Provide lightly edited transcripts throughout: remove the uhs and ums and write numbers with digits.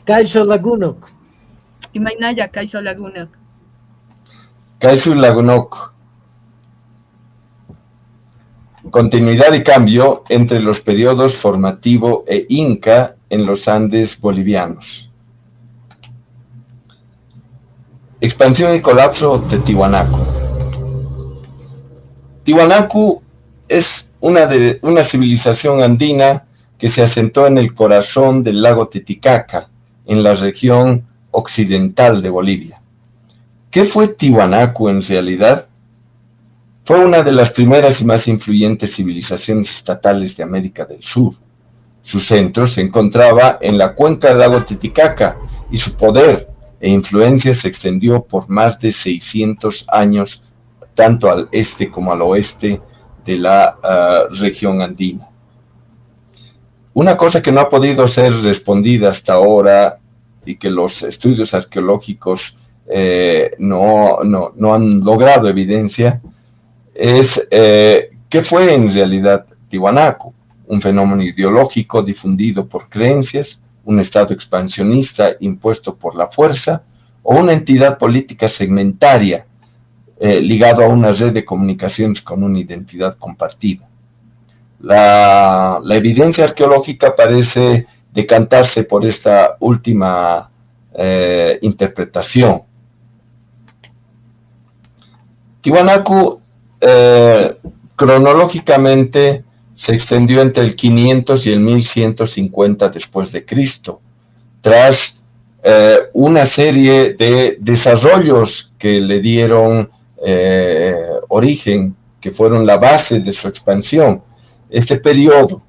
Kaixo lagunok. Imaynaya Kaixo lagunok. Kaixo lagunok. Continuidad y cambio entre los periodos formativo e inca en los Andes bolivianos. Expansión y colapso de Tiwanaku. Tiwanaku es una civilización andina que se asentó en el corazón del lago Titicaca, en la región occidental de Bolivia. ¿Qué fue Tiwanaku en realidad? Fue una de las primeras y más influyentes civilizaciones estatales de América del Sur. Su centro se encontraba en la cuenca del lago Titicaca y su poder e influencia se extendió por más de 600 años, tanto al este como al oeste de la región andina. Una cosa que no ha podido ser respondida hasta ahora y que los estudios arqueológicos no han logrado evidencia es ¿qué fue en realidad Tiwanaku? Un fenómeno ideológico difundido por creencias, un estado expansionista impuesto por la fuerza o una entidad política segmentaria ligado a una red de comunicaciones con una identidad compartida. La evidencia arqueológica parece decantarse por esta última interpretación. Tiwanaku cronológicamente se extendió entre el 500 y el 1150 después de Cristo, tras una serie de desarrollos que le dieron origen, que fueron la base de su expansión. Este periodo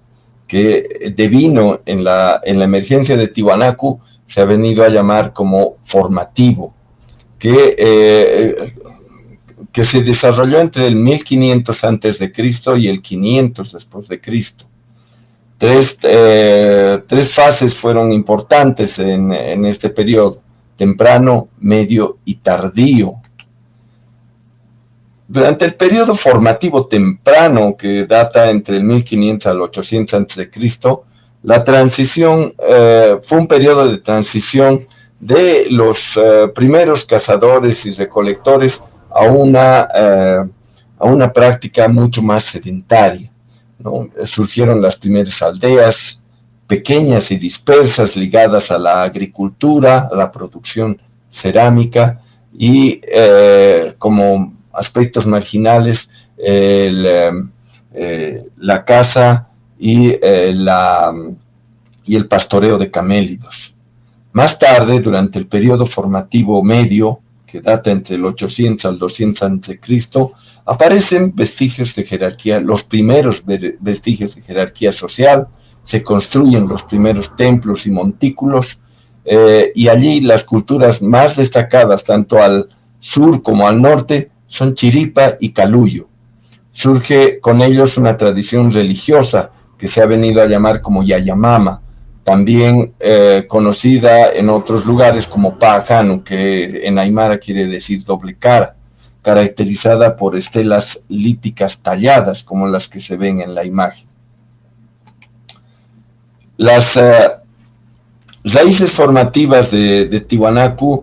que devino en la emergencia de Tiwanaku se ha venido a llamar como formativo, que se desarrolló entre el 1500 antes de Cristo y el 500 después de Cristo. Tres fases fueron importantes en este periodo: temprano, medio y tardío. Durante el periodo formativo temprano, que data entre el 1500 al 800 a.C., la transición fue un periodo de transición de los primeros cazadores y recolectores a una práctica mucho más sedentaria, ¿no? Surgieron las primeras aldeas pequeñas y dispersas ligadas a la agricultura, a la producción cerámica y como aspectos marginales la caza y el pastoreo de camélidos. Más tarde, durante el periodo formativo medio, que data entre el 800 al 200 a.C., aparecen vestigios de jerarquía, los primeros vestigios de jerarquía social, se construyen los primeros templos y montículos, y allí las culturas más destacadas, tanto al sur como al norte, son Chiripa y Caluyo. Surge con ellos una tradición religiosa que se ha venido a llamar como Yayamama, también conocida en otros lugares como Paacanu, que en aymara quiere decir doble cara, caracterizada por estelas líticas talladas como las que se ven en la imagen. Las raíces formativas de Tiwanaku,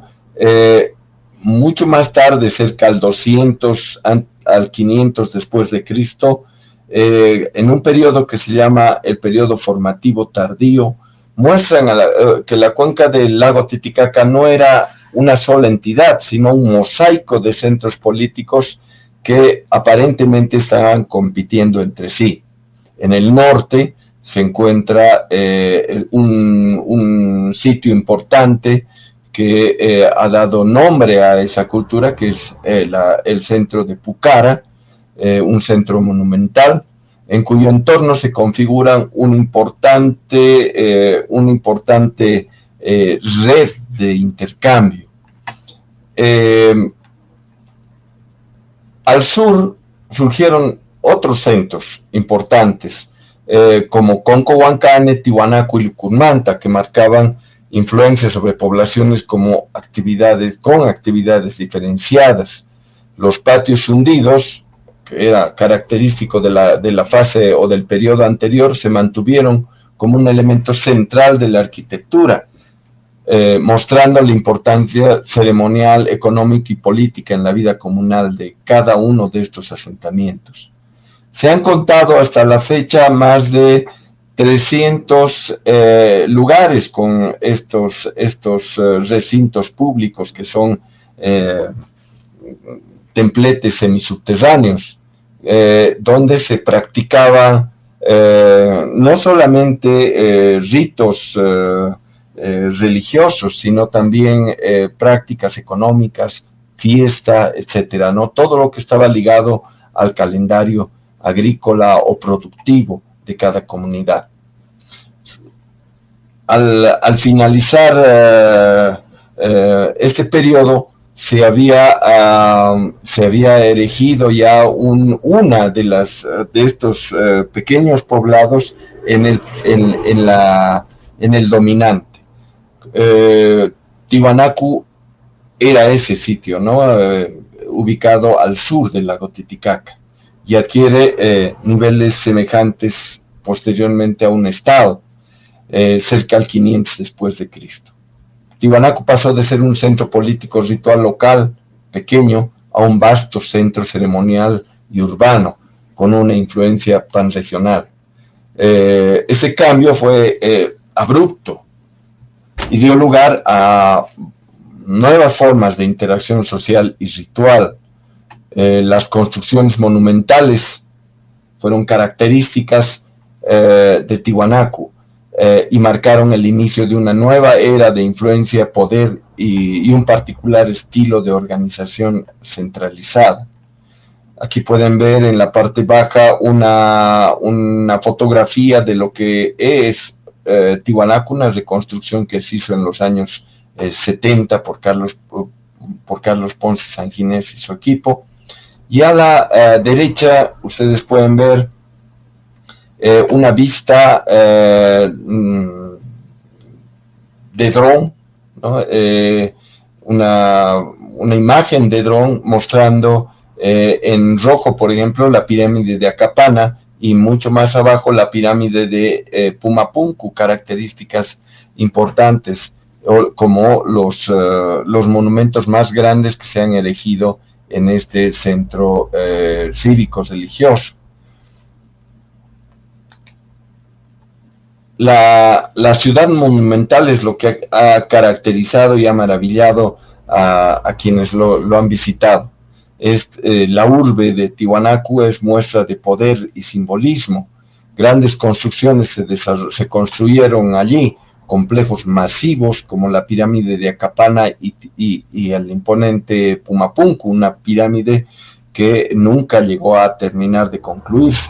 mucho más tarde, cerca al 200 al 500 después de Cristo, en un periodo que se llama el periodo formativo tardío, muestran que la cuenca del lago Titicaca no era una sola entidad, sino un mosaico de centros políticos que aparentemente estaban compitiendo entre sí. En el norte se encuentra un sitio importante que ha dado nombre a esa cultura, que es el centro de Pucara, un centro monumental, en cuyo entorno se configuran una importante red de intercambio. Al sur surgieron otros centros importantes, como Concohuancane, Tiwanaku y Lucumanta, que marcaban influencia sobre poblaciones con actividades diferenciadas. Los patios hundidos, que era característico de la fase o del periodo anterior, se mantuvieron como un elemento central de la arquitectura. mostrando la importancia ceremonial, económica y política en la vida comunal de cada uno de estos asentamientos. Se han contado hasta la fecha más de 300 lugares con estos recintos públicos que son templetes semisubterráneos, donde se practicaba no solamente ritos religiosos, sino también prácticas económicas, fiesta, etcétera, ¿no? Todo lo que estaba ligado al calendario agrícola o productivo de cada comunidad. Al finalizar este periodo, se había erigido ya una de estos pequeños poblados en el dominante. Tiwanaku era ese sitio, ¿no? Ubicado al sur del lago Titicaca, y adquiere niveles semejantes posteriormente a un estado, cerca al 500 después de Cristo. Tiwanaku pasó de ser un centro político ritual local, pequeño, a un vasto centro ceremonial y urbano, con una influencia panregional. Este cambio fue abrupto y dio lugar a nuevas formas de interacción social y ritual. Las construcciones monumentales fueron características de Tiwanaku y marcaron el inicio de una nueva era de influencia, poder y un particular estilo de organización centralizada. Aquí pueden ver en la parte baja una fotografía de lo que es Tiwanaku, una reconstrucción que se hizo en los años 70 por Carlos Ponce Sanginés y su equipo. Y a la derecha ustedes pueden ver una vista de dron, ¿no? Una imagen de dron mostrando en rojo, por ejemplo, la pirámide de Acapana, y mucho más abajo la pirámide de Pumapunku, características importantes como los monumentos más grandes que se han elegido en este centro cívico religioso. La ciudad monumental es lo que ha caracterizado y ha maravillado a quienes lo han visitado. La urbe de Tiwanaku es muestra de poder y simbolismo. Grandes construcciones se construyeron allí, complejos masivos como la pirámide de Acapana y el imponente Pumapunku, una pirámide que nunca llegó a terminar de concluirse.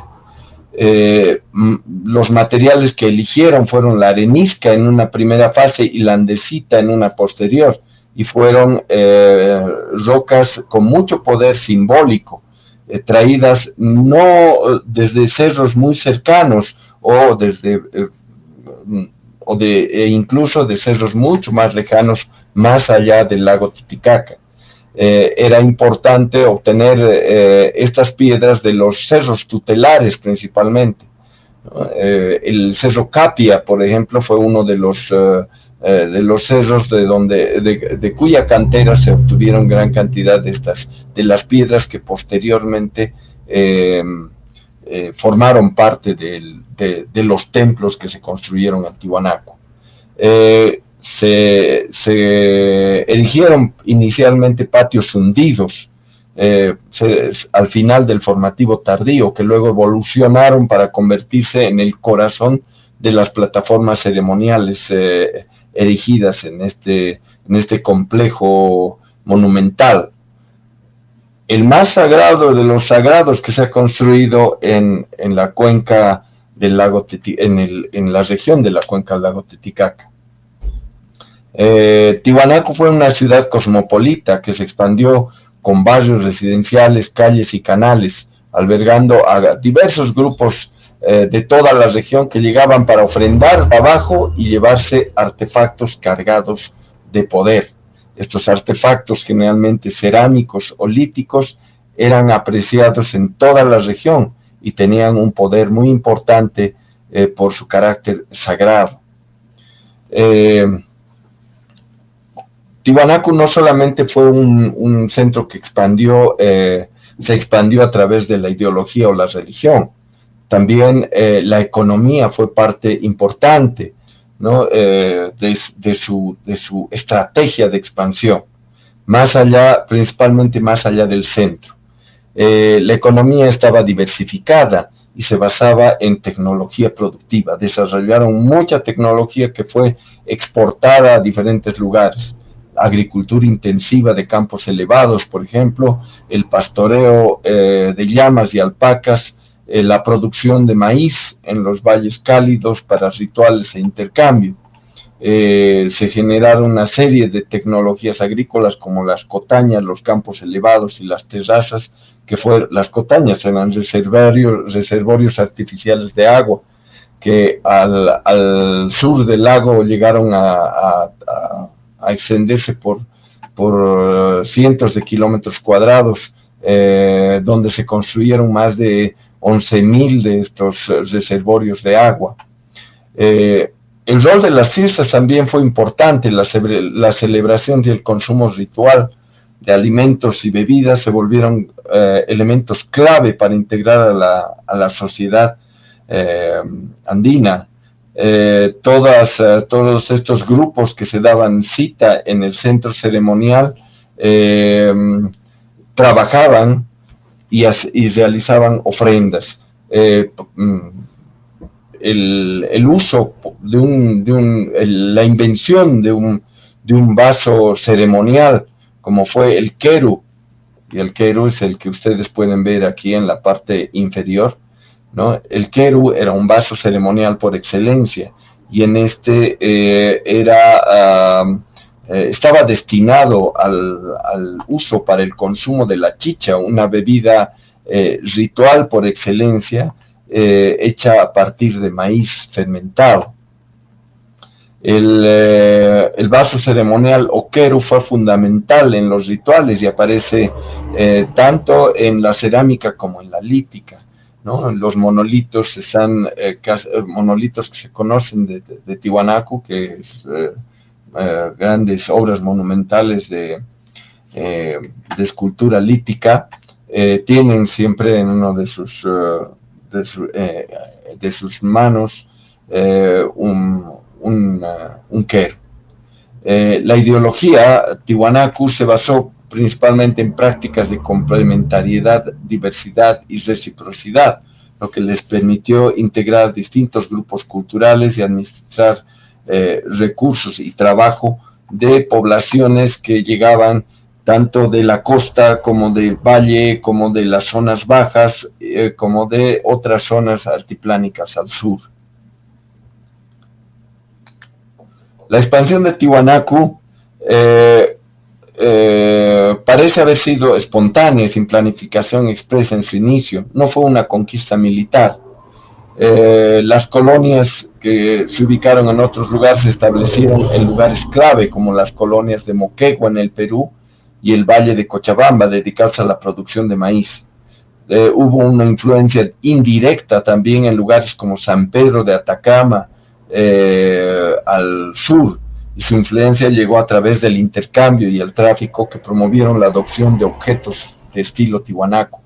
Los materiales que eligieron fueron la arenisca en una primera fase y la andesita en una posterior, y fueron rocas con mucho poder simbólico, traídas no desde cerros muy cercanos incluso de cerros mucho más lejanos, más allá del lago Titicaca. Era importante obtener estas piedras de los cerros tutelares principalmente. El cerro Capia, por ejemplo, fue uno de los cerros de cuya cantera se obtuvieron gran cantidad de las piedras que posteriormente formaron parte de los templos que se construyeron en Tiwanaku. Se erigieron inicialmente patios hundidos al final del formativo tardío, que luego evolucionaron para convertirse en el corazón de las plataformas ceremoniales erigidas en este complejo monumental. El más sagrado de los sagrados que se ha construido en la cuenca del lago en la región de la cuenca del lago Titicaca. Tiwanaku fue una ciudad cosmopolita que se expandió con barrios residenciales, calles y canales, albergando a diversos grupos de toda la región que llegaban para ofrendar abajo y llevarse artefactos cargados de poder. Estos artefactos, generalmente cerámicos o líticos, eran apreciados en toda la región y tenían un poder muy importante por su carácter sagrado. Tiwanaku no solamente fue un centro que se expandió a través de la ideología o la religión, también la economía fue parte importante, ¿no? de su estrategia de expansión, más allá, principalmente más allá del centro. La economía estaba diversificada y se basaba en tecnología productiva. Desarrollaron mucha tecnología que fue exportada a diferentes lugares. Agricultura intensiva de campos elevados, por ejemplo, el pastoreo de llamas y alpacas, la producción de maíz en los valles cálidos para rituales e intercambio. Se generaron una serie de tecnologías agrícolas como las cotañas, los campos elevados y las terrazas, las cotañas eran reservorios artificiales de agua que al sur del lago llegaron a extenderse por cientos de kilómetros cuadrados, donde se construyeron más de 11.000 de estos reservorios de agua. El rol de las fiestas también fue importante. La celebración y el consumo ritual de alimentos y bebidas se volvieron elementos clave para integrar a la sociedad andina. Todos estos grupos que se daban cita en el centro ceremonial trabajaban y realizaban ofrendas. El uso la invención de un vaso ceremonial, como fue el keru, y el keru es el que ustedes pueden ver aquí en la parte inferior, ¿no? El keru era un vaso ceremonial por excelencia, y en este estaba destinado al uso para el consumo de la chicha, una bebida ritual por excelencia, hecha a partir de maíz fermentado. El vaso ceremonial o keru fue fundamental en los rituales y aparece tanto en la cerámica como en la lítica, ¿no? Los monolitos monolitos que se conocen de Tiwanaku, que es grandes obras monumentales de escultura lítica, tienen siempre en uno de sus manos un keru. La ideología Tiwanaku se basó principalmente en prácticas de complementariedad, diversidad y reciprocidad, lo que les permitió integrar distintos grupos culturales y administrar recursos y trabajo de poblaciones que llegaban tanto de la costa como del valle, como de las zonas bajas, como de otras zonas altiplánicas al sur. La expansión de Tiwanaku parece haber sido espontánea, sin planificación expresa en su inicio. No fue una conquista militar. Las colonias que se ubicaron en otros lugares se establecieron en lugares clave, como las colonias de Moquegua en el Perú y el valle de Cochabamba, dedicados a la producción de maíz. Hubo una influencia indirecta también en lugares como San Pedro de Atacama, al sur, y su influencia llegó a través del intercambio y el tráfico que promovieron la adopción de objetos de estilo Tiwanaku.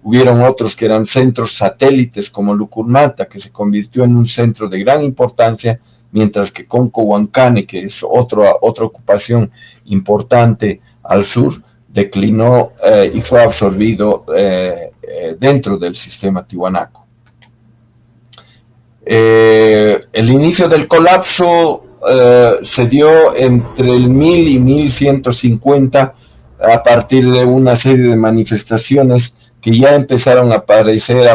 Hubieron otros que eran centros satélites como Lucurmanta, que se convirtió en un centro de gran importancia, mientras que Conco Huancane, que es otra ocupación importante al sur, declinó y fue absorbido dentro del sistema Tiwanaku. El inicio del colapso se dio entre el 1000 y 1150 a partir de una serie de manifestaciones que ya empezaron a aparecer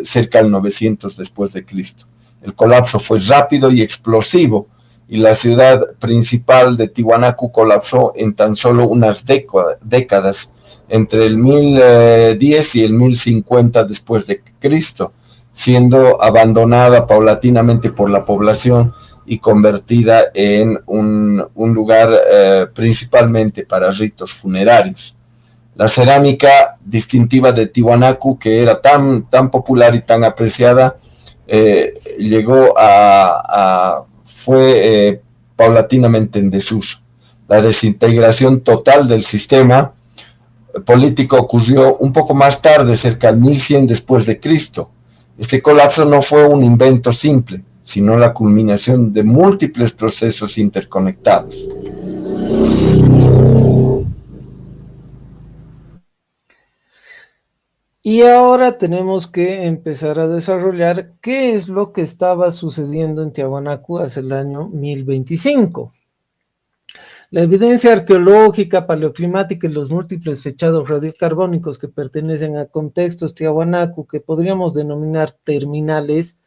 cerca del 900 después de Cristo. El colapso fue rápido y explosivo, y la ciudad principal de Tiwanaku colapsó en tan solo unas décadas, entre el 1010 y el 1050 después de Cristo, siendo abandonada paulatinamente por la población y convertida en un lugar principalmente para ritos funerarios. La cerámica distintiva de Tiwanaku, que era tan popular y tan apreciada, fue paulatinamente en desuso. La desintegración total del sistema político ocurrió un poco más tarde, cerca del 1100 después de Cristo. Este colapso no fue un invento simple, sino la culminación de múltiples procesos interconectados. Y ahora tenemos que empezar a desarrollar qué es lo que estaba sucediendo en Tiahuanacu hacia el año 1025. La evidencia arqueológica, paleoclimática y los múltiples fechados radiocarbónicos que pertenecen a contextos Tiahuanacu que podríamos denominar terminales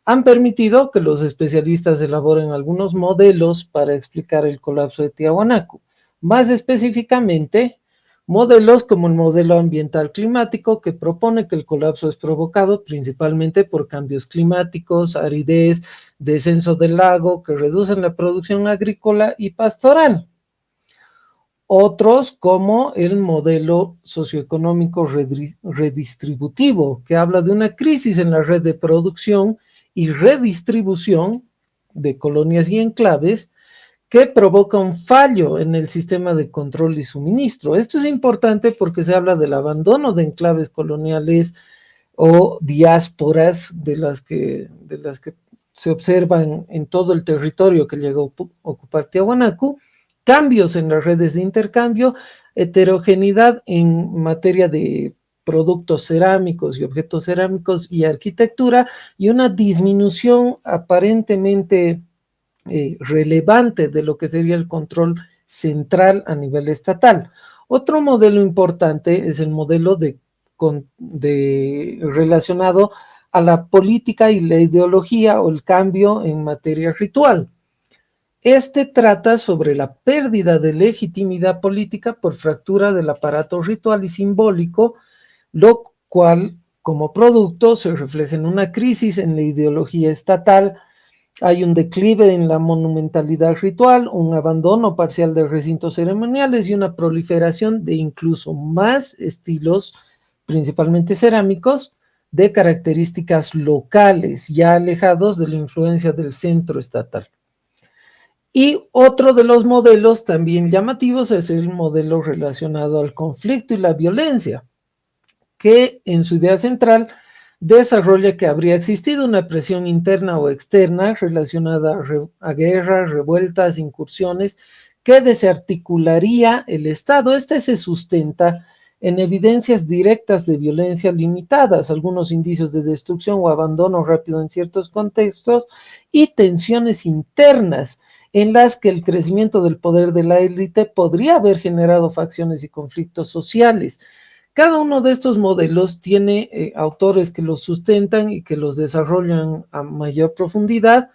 han permitido que los especialistas elaboren algunos modelos para explicar el colapso de Tiahuanacu. Más específicamente, modelos como el modelo ambiental climático que propone que el colapso es provocado principalmente por cambios climáticos, aridez, descenso del lago que reducen la producción agrícola y pastoral. Otros como el modelo socioeconómico redistributivo que habla de una crisis en la red de producción y redistribución de colonias y enclaves que provoca un fallo en el sistema de control y suministro. Esto es importante porque se habla del abandono de enclaves coloniales o diásporas de las que se observan en todo el territorio que llegó a ocupar Tiahuanacu, cambios en las redes de intercambio, heterogeneidad en materia de productos cerámicos y objetos cerámicos y arquitectura, y una disminución aparentemente relevante de lo que sería el control central a nivel estatal. Otro modelo importante es el modelo relacionado a la política y la ideología o el cambio en materia ritual. Este trata sobre la pérdida de legitimidad política por fractura del aparato ritual y simbólico, lo cual como producto se refleja en una crisis en la ideología estatal. Hay un declive en la monumentalidad ritual, un abandono parcial de recintos ceremoniales y una proliferación de incluso más estilos, principalmente cerámicos, de características locales, ya alejados de la influencia del centro estatal. Y otro de los modelos también llamativos es el modelo relacionado al conflicto y la violencia, que en su idea central desarrolla que habría existido una presión interna o externa relacionada a guerras, revueltas, incursiones, que desarticularía el Estado. Este se sustenta en evidencias directas de violencia limitadas, algunos indicios de destrucción o abandono rápido en ciertos contextos, y tensiones internas en las que el crecimiento del poder de la élite podría haber generado facciones y conflictos sociales. Cada uno de estos modelos tiene autores que los sustentan y que los desarrollan a mayor profundidad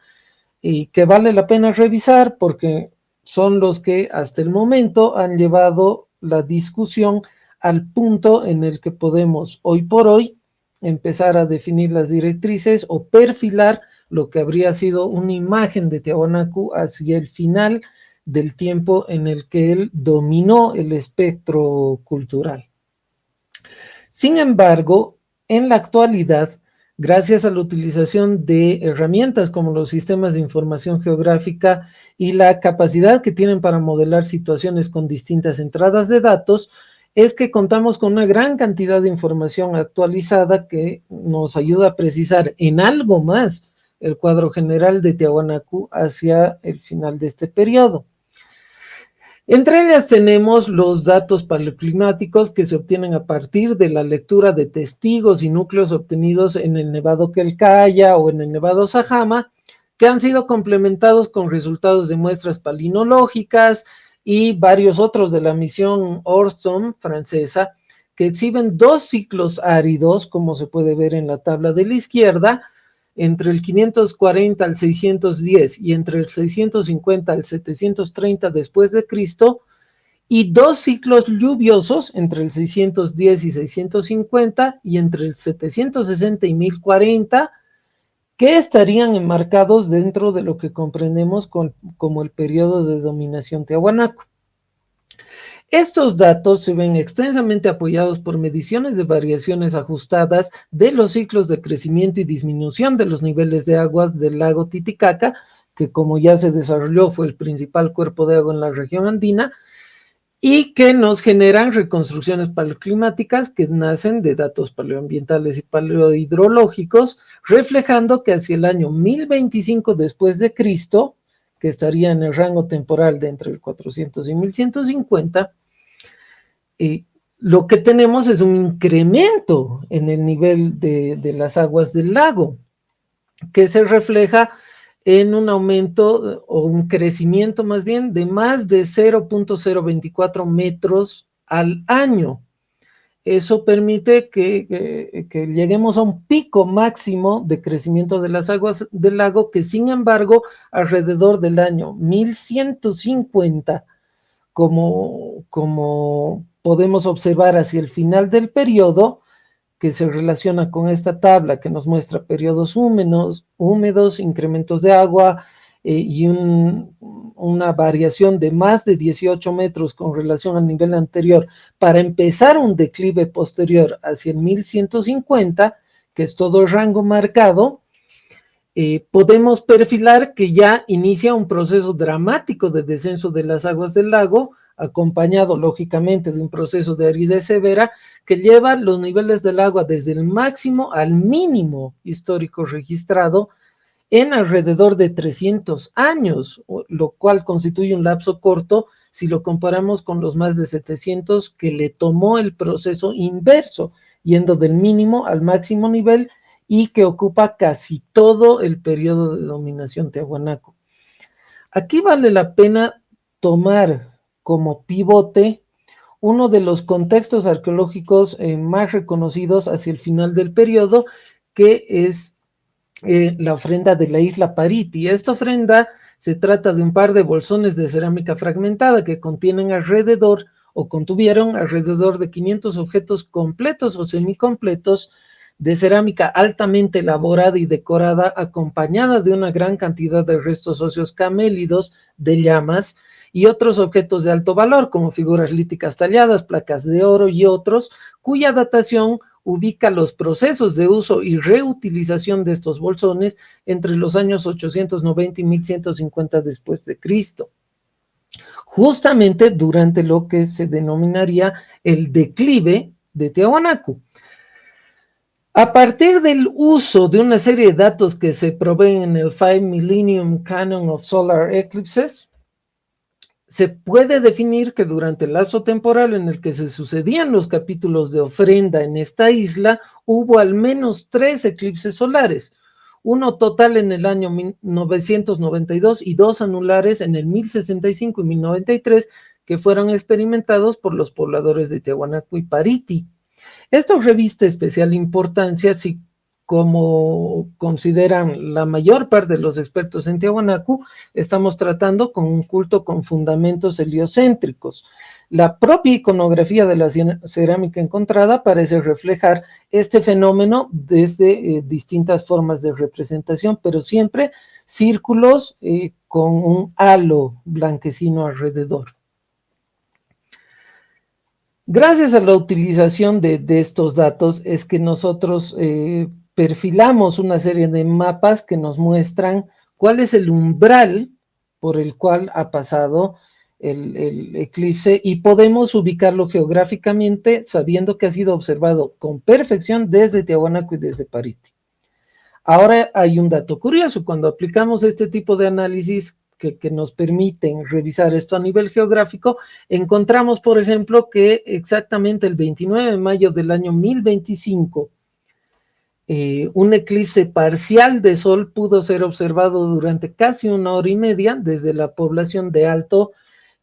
y que vale la pena revisar porque son los que hasta el momento han llevado la discusión al punto en el que podemos hoy por hoy empezar a definir las directrices o perfilar lo que habría sido una imagen de Tiahuanacu hacia el final del tiempo en el que él dominó el espectro cultural. Sin embargo, en la actualidad, gracias a la utilización de herramientas como los sistemas de información geográfica y la capacidad que tienen para modelar situaciones con distintas entradas de datos, es que contamos con una gran cantidad de información actualizada que nos ayuda a precisar en algo más el cuadro general de Tiahuanacu hacia el final de este periodo. Entre ellas tenemos los datos paleoclimáticos que se obtienen a partir de la lectura de testigos y núcleos obtenidos en el Nevado Quelcaya o en el Nevado Sajama, que han sido complementados con resultados de muestras palinológicas y varios otros de la misión Orston francesa, que exhiben dos ciclos áridos, como se puede ver en la tabla de la izquierda, entre el 540 al 610 y entre el 650 al 730 después de Cristo, y dos ciclos lluviosos entre el 610 y 650 y entre el 760 y 1040, que estarían enmarcados dentro de lo que comprendemos como el periodo de dominación Tiahuanaco. Estos datos se ven extensamente apoyados por mediciones de variaciones ajustadas de los ciclos de crecimiento y disminución de los niveles de aguas del lago Titicaca, que como ya se desarrolló fue el principal cuerpo de agua en la región andina, y que nos generan reconstrucciones paleoclimáticas que nacen de datos paleoambientales y paleohidrológicos, reflejando que hacia el año 1025 después de Cristo, que estaría en el rango temporal de entre el 400 y 1150, lo que tenemos es un incremento en el nivel de las aguas del lago, que se refleja en un aumento o un crecimiento más bien de más de 0.024 metros al año. Eso permite que lleguemos a un pico máximo de crecimiento de las aguas del lago, que sin embargo alrededor del año 1150, como podemos observar hacia el final del periodo, que se relaciona con esta tabla que nos muestra periodos húmedos, incrementos de agua y una variación de más de 18 metros con relación al nivel anterior, para empezar un declive posterior hacia el 1150, que es todo el rango marcado. Podemos perfilar que ya inicia un proceso dramático de descenso de las aguas del lago, acompañado lógicamente de un proceso de aridez severa que lleva los niveles del agua desde el máximo al mínimo histórico registrado en alrededor de 300 años, lo cual constituye un lapso corto si lo comparamos con los más de 700 que le tomó el proceso inverso, yendo del mínimo al máximo nivel, y que ocupa casi todo el periodo de dominación tiahuanaco. Aquí vale la pena tomar como pivote uno de los contextos arqueológicos más reconocidos hacia el final del periodo, que es la ofrenda de la isla Pariti. Esta ofrenda se trata de un par de bolsones de cerámica fragmentada que contienen alrededor, o contuvieron alrededor de 500 objetos completos o semicompletos de cerámica altamente elaborada y decorada, acompañada de una gran cantidad de restos óseos camélidos de llamas y otros objetos de alto valor, como figuras líticas talladas, placas de oro y otros, cuya datación ubica los procesos de uso y reutilización de estos bolsones entre los años 890 y 1150 después de Cristo, justamente durante lo que se denominaría el declive de Tiahuanaco. A partir del uso de una serie de datos que se proveen en el 5 Millennium Canon of Solar Eclipses, se puede definir que durante el lapso temporal en el que se sucedían los capítulos de ofrenda en esta isla, hubo al menos 3 eclipses solares, uno total en el año 1992 y 2 anulares en el 1065 y 1093, que fueron experimentados por los pobladores de Tiahuanaco y Pariti. Esto reviste especial importancia si, como consideran la mayor parte de los expertos en Tiahuanaco, estamos tratando con un culto con fundamentos heliocéntricos. La propia iconografía de la cerámica encontrada parece reflejar este fenómeno desde distintas formas de representación, pero siempre círculos con un halo blanquecino alrededor. Gracias a la utilización de estos datos es que nosotros perfilamos una serie de mapas que nos muestran cuál es el umbral por el cual ha pasado el eclipse, y podemos ubicarlo geográficamente sabiendo que ha sido observado con perfección desde Tiahuanaco y desde Pariti. Ahora hay un dato curioso: cuando aplicamos este tipo de análisis que nos permiten revisar esto a nivel geográfico, encontramos, por ejemplo, que exactamente el 29 de mayo del año 1025, un eclipse parcial de sol pudo ser observado durante casi 1 hora y media desde la población de Alto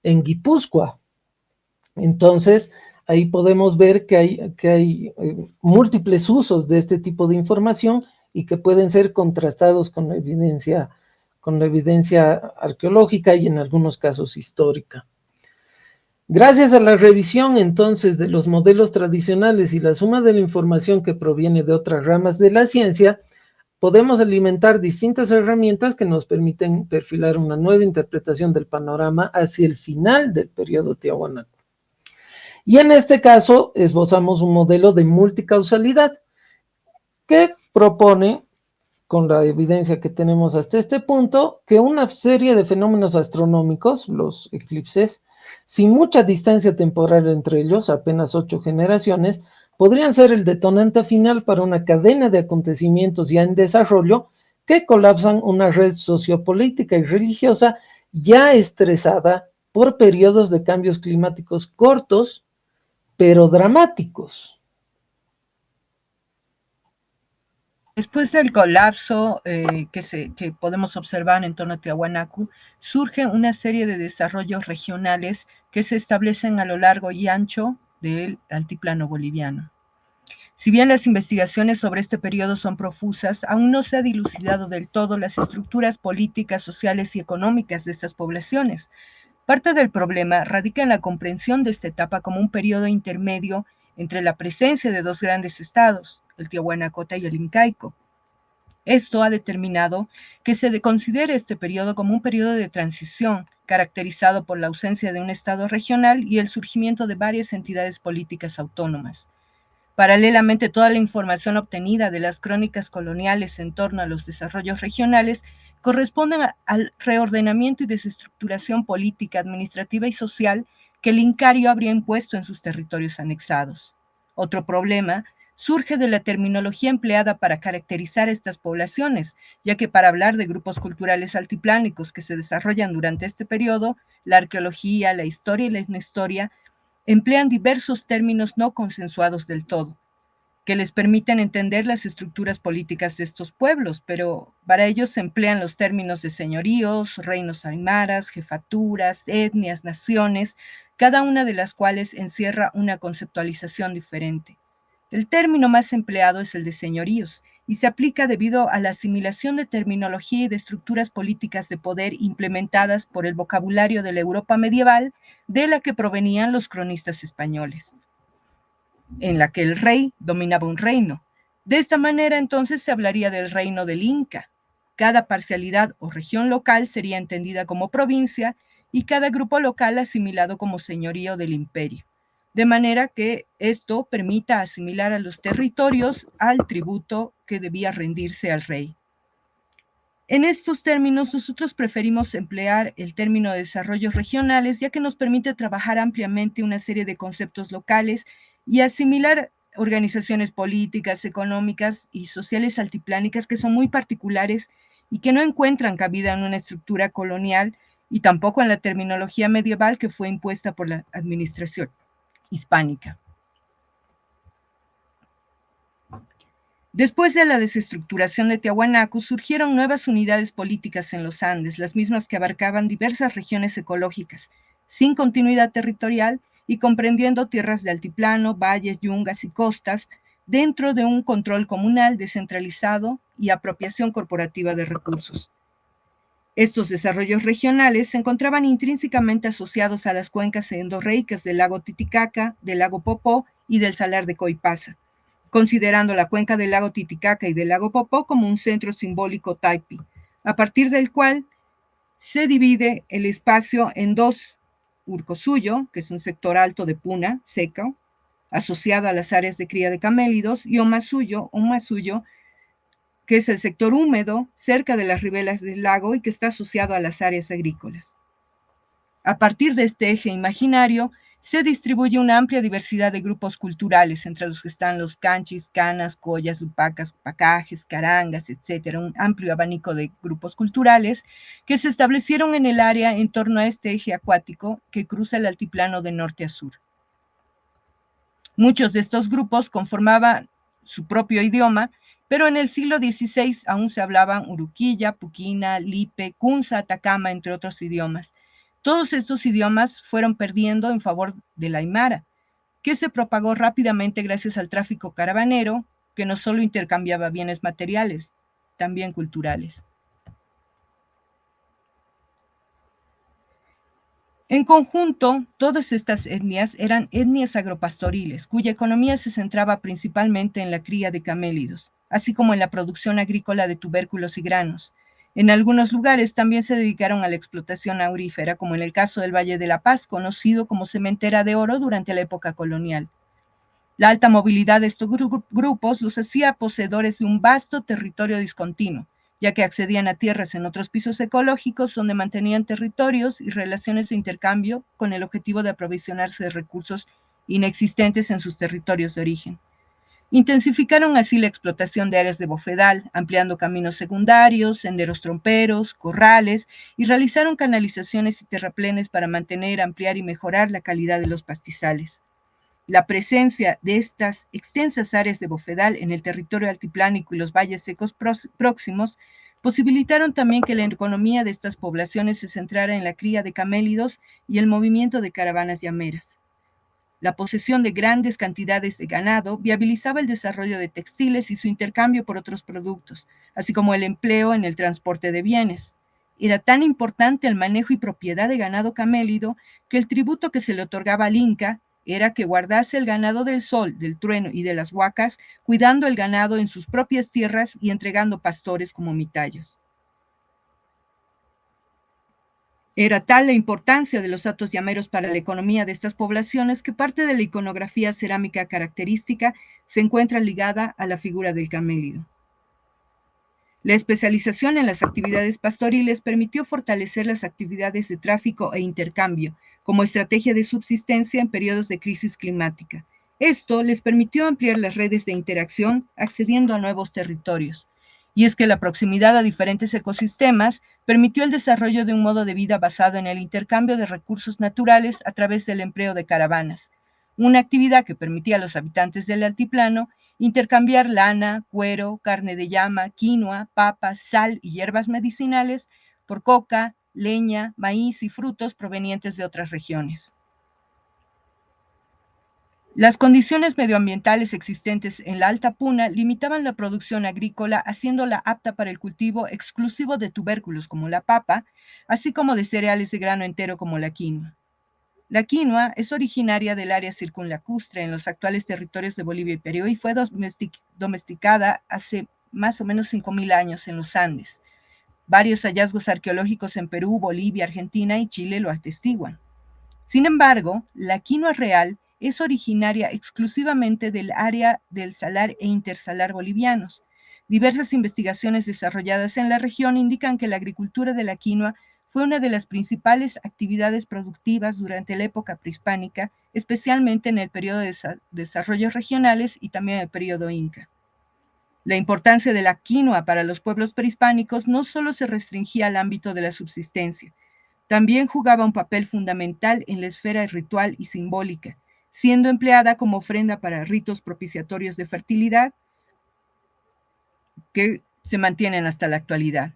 en Guipúzcoa. Entonces, ahí podemos ver que hay múltiples usos de este tipo de información y que pueden ser contrastados con la evidencia arqueológica y en algunos casos histórica. Gracias a la revisión entonces de los modelos tradicionales y la suma de la información que proviene de otras ramas de la ciencia, podemos alimentar distintas herramientas que nos permiten perfilar una nueva interpretación del panorama hacia el final del periodo Tiahuanaco. Y en este caso esbozamos un modelo de multicausalidad que propone con la evidencia que tenemos hasta este punto, que una serie de fenómenos astronómicos, los eclipses, sin mucha distancia temporal entre ellos, apenas 8 generaciones, podrían ser el detonante final para una cadena de acontecimientos ya en desarrollo que colapsan una red sociopolítica y religiosa ya estresada por periodos de cambios climáticos cortos, pero dramáticos. Después del colapso que podemos observar en torno a Tiahuanacu, surge una serie de desarrollos regionales que se establecen a lo largo y ancho del altiplano boliviano. Si bien las investigaciones sobre este periodo son profusas, aún no se ha dilucidado del todo las estructuras políticas, sociales y económicas de estas poblaciones. Parte del problema radica en la comprensión de esta etapa como un periodo intermedio entre la presencia de dos grandes estados, el Tiahuanacota y el Incaico. Esto ha determinado que se considere este periodo como un periodo de transición, caracterizado por la ausencia de un Estado regional y el surgimiento de varias entidades políticas autónomas. Paralelamente, toda la información obtenida de las crónicas coloniales en torno a los desarrollos regionales corresponden al reordenamiento y desestructuración política, administrativa y social que el Incario habría impuesto en sus territorios anexados. Otro problema surge de la terminología empleada para caracterizar estas poblaciones, ya que para hablar de grupos culturales altiplánicos que se desarrollan durante este periodo, la arqueología, la historia y la etnohistoria emplean diversos términos no consensuados del todo, que les permiten entender las estructuras políticas de estos pueblos, pero para ello se emplean los términos de señoríos, reinos aymaras, jefaturas, etnias, naciones, cada una de las cuales encierra una conceptualización diferente. El término más empleado es el de señoríos y se aplica debido a la asimilación de terminología y de estructuras políticas de poder implementadas por el vocabulario de la Europa medieval de la que provenían los cronistas españoles, en la que el rey dominaba un reino. De esta manera entonces se hablaría del reino del Inca. Cada parcialidad o región local sería entendida como provincia y cada grupo local asimilado como señorío del imperio, de manera que esto permita asimilar a los territorios al tributo que debía rendirse al rey. En estos términos, nosotros preferimos emplear el término de desarrollos regionales, ya que nos permite trabajar ampliamente una serie de conceptos locales y asimilar organizaciones políticas, económicas y sociales altiplánicas que son muy particulares y que no encuentran cabida en una estructura colonial y tampoco en la terminología medieval que fue impuesta por la administración hispánica. Después de la desestructuración de Tiahuanacu, surgieron nuevas unidades políticas en los Andes, las mismas que abarcaban diversas regiones ecológicas, sin continuidad territorial y comprendiendo tierras de altiplano, valles, yungas y costas, dentro de un control comunal descentralizado y apropiación corporativa de recursos. Estos desarrollos regionales se encontraban intrínsecamente asociados a las cuencas endorreicas del lago Titicaca, del lago Popó y del Salar de Coipasa, considerando la cuenca del lago Titicaca y del lago Popó como un centro simbólico taipi, a partir del cual se divide el espacio en dos: Urcosuyo, que es un sector alto de puna seca, asociado a las áreas de cría de camélidos, y Omasuyo, que es el sector húmedo cerca de las riberas del lago y que está asociado a las áreas agrícolas. A partir de este eje imaginario, se distribuye una amplia diversidad de grupos culturales, entre los que están los canchis, canas, collas, lupacas, pacajes, carangas, etc. Un amplio abanico de grupos culturales que se establecieron en el área en torno a este eje acuático que cruza el altiplano de norte a sur. Muchos de estos grupos conformaban su propio idioma, pero en el siglo XVI aún se hablaban uruquilla, puquina, lipe, kunza, atacama, entre otros idiomas. Todos estos idiomas fueron perdiendo en favor del aymara, que se propagó rápidamente gracias al tráfico caravanero, que no solo intercambiaba bienes materiales, también culturales. En conjunto, todas estas etnias eran etnias agropastoriles, cuya economía se centraba principalmente en la cría de camélidos, así como en la producción agrícola de tubérculos y granos. En algunos lugares también se dedicaron a la explotación aurífera, como en el caso del Valle de la Paz, conocido como Cementera de Oro durante la época colonial. La alta movilidad de estos grupos los hacía poseedores de un vasto territorio discontinuo, ya que accedían a tierras en otros pisos ecológicos donde mantenían territorios y relaciones de intercambio con el objetivo de aprovisionarse de recursos inexistentes en sus territorios de origen. Intensificaron así la explotación de áreas de bofedal, ampliando caminos secundarios, senderos tromperos, corrales, y realizaron canalizaciones y terraplenes para mantener, ampliar y mejorar la calidad de los pastizales. La presencia de estas extensas áreas de bofedal en el territorio altiplánico y los valles secos próximos posibilitaron también que la economía de estas poblaciones se centrara en la cría de camélidos y el movimiento de caravanas llameras. La posesión de grandes cantidades de ganado viabilizaba el desarrollo de textiles y su intercambio por otros productos, así como el empleo en el transporte de bienes. Era tan importante el manejo y propiedad de ganado camélido que el tributo que se le otorgaba al Inca era que guardase el ganado del sol, del trueno y de las huacas, cuidando el ganado en sus propias tierras y entregando pastores como mitayos. Era tal la importancia de los hatos llameros para la economía de estas poblaciones que parte de la iconografía cerámica característica se encuentra ligada a la figura del camélido. La especialización en las actividades pastoriles permitió fortalecer las actividades de tráfico e intercambio como estrategia de subsistencia en periodos de crisis climática. Esto les permitió ampliar las redes de interacción accediendo a nuevos territorios. Y es que la proximidad a diferentes ecosistemas permitió el desarrollo de un modo de vida basado en el intercambio de recursos naturales a través del empleo de caravanas, una actividad que permitía a los habitantes del altiplano intercambiar lana, cuero, carne de llama, quinoa, papas, sal y hierbas medicinales por coca, leña, maíz y frutos provenientes de otras regiones. Las condiciones medioambientales existentes en la Alta Puna limitaban la producción agrícola, haciéndola apta para el cultivo exclusivo de tubérculos como la papa, así como de cereales de grano entero como la quinoa. La quinoa es originaria del área circunlacustre en los actuales territorios de Bolivia y Perú y fue domesticada hace más o menos 5.000 años en los Andes. Varios hallazgos arqueológicos en Perú, Bolivia, Argentina y Chile lo atestiguan. Sin embargo, la quinoa real es originaria exclusivamente del área del salar e intersalar bolivianos. Diversas investigaciones desarrolladas en la región indican que la agricultura de la quinoa fue una de las principales actividades productivas durante la época prehispánica, especialmente en el periodo de desarrollos regionales y también el periodo inca. La importancia de la quinoa para los pueblos prehispánicos no solo se restringía al ámbito de la subsistencia, también jugaba un papel fundamental en la esfera ritual y simbólica, siendo empleada como ofrenda para ritos propiciatorios de fertilidad que se mantienen hasta la actualidad.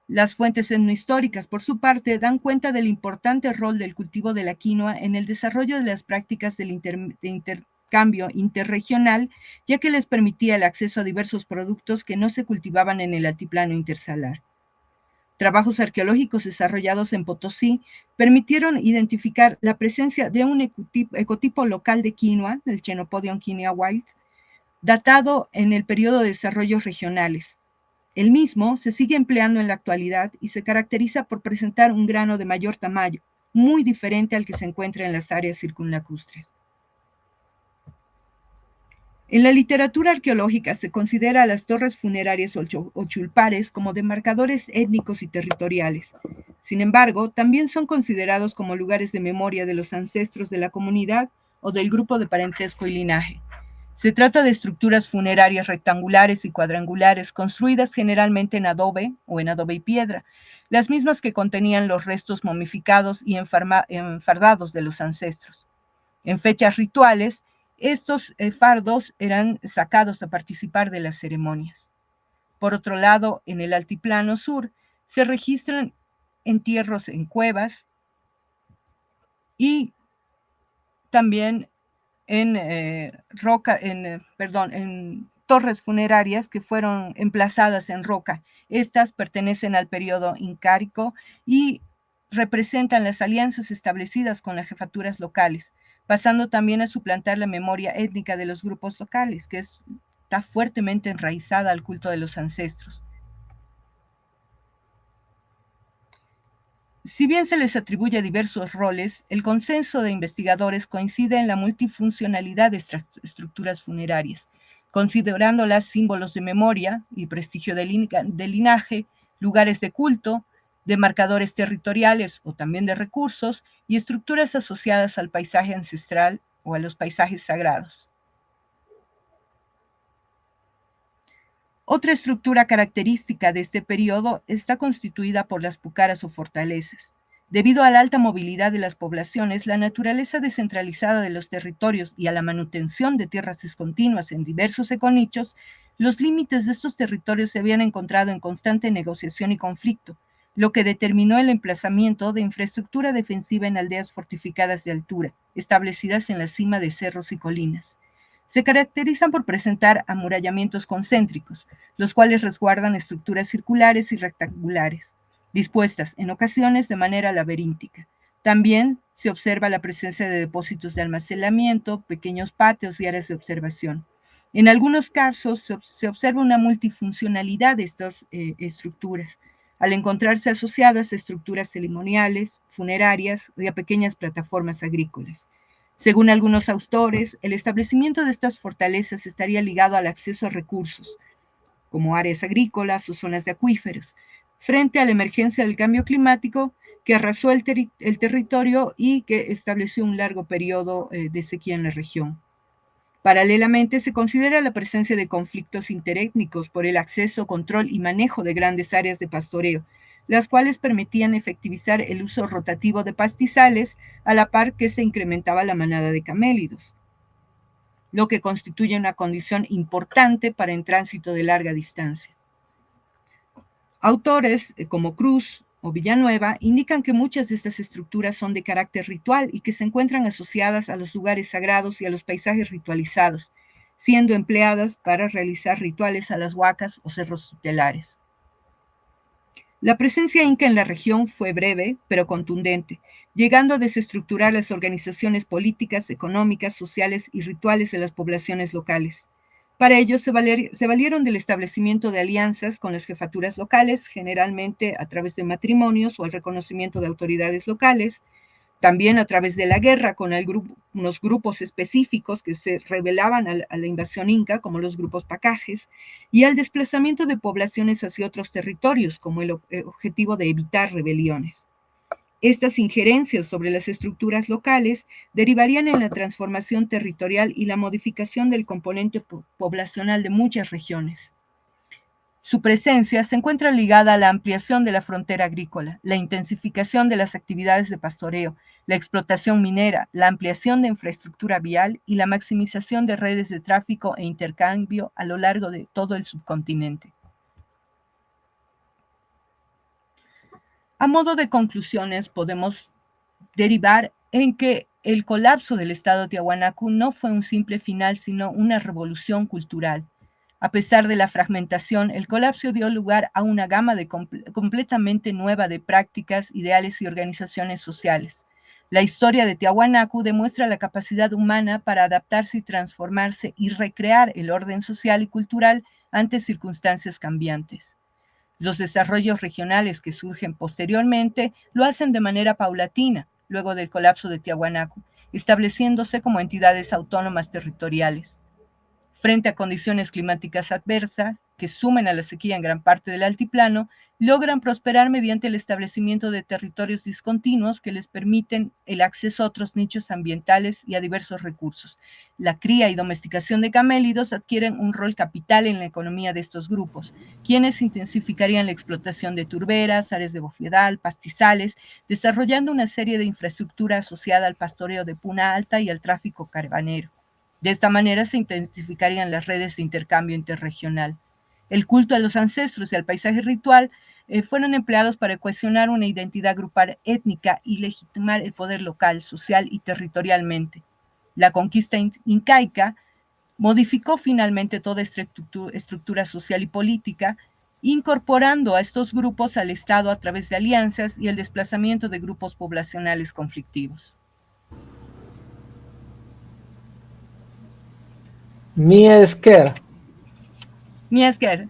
Las fuentes etnohistóricas, por su parte, dan cuenta del importante rol del cultivo de la quinoa en el desarrollo de las prácticas de intercambio interregional, ya que les permitía el acceso a diversos productos que no se cultivaban en el altiplano intersalar. Trabajos arqueológicos desarrollados en Potosí permitieron identificar la presencia de un ecotipo local de quinoa, el Chenopodium quinea wild, datado en el periodo de desarrollos regionales. El mismo se sigue empleando en la actualidad y se caracteriza por presentar un grano de mayor tamaño, muy diferente al que se encuentra en las áreas circunlacustres. En la literatura arqueológica se considera a las torres funerarias o chulpares como demarcadores étnicos y territoriales. Sin embargo, también son considerados como lugares de memoria de los ancestros de la comunidad o del grupo de parentesco y linaje. Se trata de estructuras funerarias rectangulares y cuadrangulares construidas generalmente en adobe o en adobe y piedra, las mismas que contenían los restos momificados y enfardados de los ancestros. En fechas rituales, estos fardos eran sacados a participar de las ceremonias. Por otro lado, en el altiplano sur se registran entierros en cuevas y también en torres funerarias que fueron emplazadas en roca. Estas pertenecen al periodo incárico y representan las alianzas establecidas con las jefaturas locales, pasando también a suplantar la memoria étnica de los grupos locales, que está fuertemente enraizada al culto de los ancestros. Si bien se les atribuye diversos roles, el consenso de investigadores coincide en la multifuncionalidad de estructuras funerarias, considerándolas símbolos de memoria y prestigio de linaje, lugares de culto, demarcadores territoriales o también de recursos y estructuras asociadas al paisaje ancestral o a los paisajes sagrados. Otra estructura característica de este periodo está constituida por las pucaras o fortalezas. Debido a la alta movilidad de las poblaciones, la naturaleza descentralizada de los territorios y a la manutención de tierras discontinuas en diversos econichos, los límites de estos territorios se habían encontrado en constante negociación y conflicto, lo que determinó el emplazamiento de infraestructura defensiva en aldeas fortificadas de altura, establecidas en la cima de cerros y colinas. Se caracterizan por presentar amurallamientos concéntricos, los cuales resguardan estructuras circulares y rectangulares, dispuestas en ocasiones de manera laberíntica. También se observa la presencia de depósitos de almacenamiento, pequeños patios y áreas de observación. En algunos casos se observa una multifuncionalidad de estas estructuras, al encontrarse asociadas a estructuras ceremoniales, funerarias y a pequeñas plataformas agrícolas. Según algunos autores, el establecimiento de estas fortalezas estaría ligado al acceso a recursos, como áreas agrícolas o zonas de acuíferos, frente a la emergencia del cambio climático que arrasó el territorio y que estableció un largo periodo de sequía en la región. Paralelamente, se considera la presencia de conflictos interétnicos por el acceso, control y manejo de grandes áreas de pastoreo, las cuales permitían efectivizar el uso rotativo de pastizales a la par que se incrementaba la manada de camélidos, lo que constituye una condición importante para el tránsito de larga distancia. Autores como Cruz o Villanueva indican que muchas de estas estructuras son de carácter ritual y que se encuentran asociadas a los lugares sagrados y a los paisajes ritualizados, siendo empleadas para realizar rituales a las huacas o cerros tutelares. La presencia inca en la región fue breve, pero contundente, llegando a desestructurar las organizaciones políticas, económicas, sociales y rituales de las poblaciones locales. Para ello se valieron del establecimiento de alianzas con las jefaturas locales, generalmente a través de matrimonios o el reconocimiento de autoridades locales, también a través de la guerra con unos grupos específicos que se rebelaban a la invasión inca, como los grupos pacajes, y al desplazamiento de poblaciones hacia otros territorios, como el objetivo de evitar rebeliones. Estas injerencias sobre las estructuras locales derivarían en la transformación territorial y la modificación del componente poblacional de muchas regiones. Su presencia se encuentra ligada a la ampliación de la frontera agrícola, la intensificación de las actividades de pastoreo, la explotación minera, la ampliación de infraestructura vial y la maximización de redes de tráfico e intercambio a lo largo de todo el subcontinente. A modo de conclusiones, podemos derivar en que el colapso del estado Tiahuanacu no fue un simple final, sino una revolución cultural. A pesar de la fragmentación, el colapso dio lugar a una gama completamente nueva de prácticas, ideales y organizaciones sociales. La historia de Tiahuanacu demuestra la capacidad humana para adaptarse y transformarse y recrear el orden social y cultural ante circunstancias cambiantes. Los desarrollos regionales que surgen posteriormente lo hacen de manera paulatina, luego del colapso de Tiahuanacu, estableciéndose como entidades autónomas territoriales. Frente a condiciones climáticas adversas, que sumen a la sequía en gran parte del altiplano, logran prosperar mediante el establecimiento de territorios discontinuos que les permiten el acceso a otros nichos ambientales y a diversos recursos. La cría y domesticación de camélidos adquieren un rol capital en la economía de estos grupos, quienes intensificarían la explotación de turberas, áreas de bofedal, pastizales, desarrollando una serie de infraestructura asociada al pastoreo de puna alta y al tráfico caravanero. De esta manera se intensificarían las redes de intercambio interregional. El culto a los ancestros y al paisaje ritual fueron empleados para cohesionar una identidad grupal étnica y legitimar el poder local, social y territorialmente. La conquista incaica modificó finalmente toda estructura social y política, incorporando a estos grupos al Estado a través de alianzas y el desplazamiento de grupos poblacionales conflictivos. Miesker. Miesker.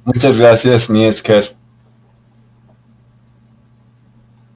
Muchas gracias, Miesker.